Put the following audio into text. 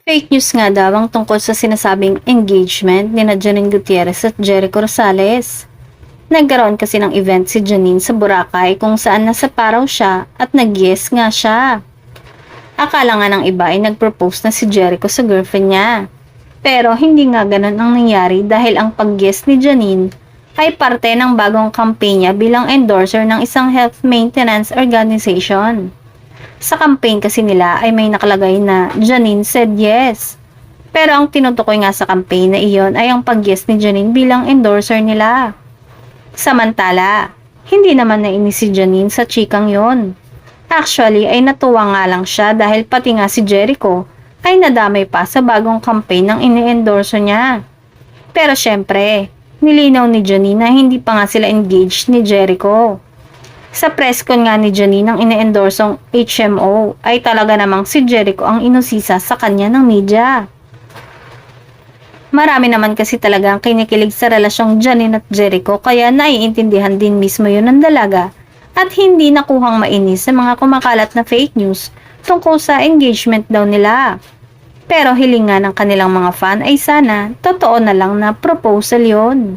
Fake news nga daw ang tungkol sa sinasabing engagement ni Janine Gutierrez at Jericho Rosales. Nagkaroon kasi ng event si Janine sa Boracay kung saan nasa paraw siya at nag-yes nga siya. Akala nga ng iba ay nag-propose na si Jericho sa girlfriend niya. Pero hindi nga ganun ang nangyari dahil ang pag-yes ni Janine ay parte ng bagong kampanya bilang endorser ng isang health maintenance organization. Sa campaign kasi nila ay may nakalagay na Janine said yes. Pero ang tinutukoy nga sa campaign na iyon ay ang pag-yes ni Janine bilang endorser nila. Samantala, hindi naman nainis si Janine sa chikang yon. Actually ay natuwa nga lang siya dahil pati nga si Jericho ay nadamay pa sa bagong campaign ng ini-endorso niya. Pero syempre, nilinaw ni Janine na hindi pa nga sila engaged ni Jericho. Sa press con nga ni Janine ang ine-endorsong HMO ay talaga namang si Jericho ang inusisa sa kanya ng media. Marami naman kasi talaga ang kinikilig sa relasyong Janine at Jericho kaya naiintindihan din mismo yun ng dalaga at hindi nakuhang mainis sa mga kumakalat na fake news tungkol sa engagement daw nila. Pero hiling nga ng kanilang mga fan ay sana totoo na lang na proposal yon.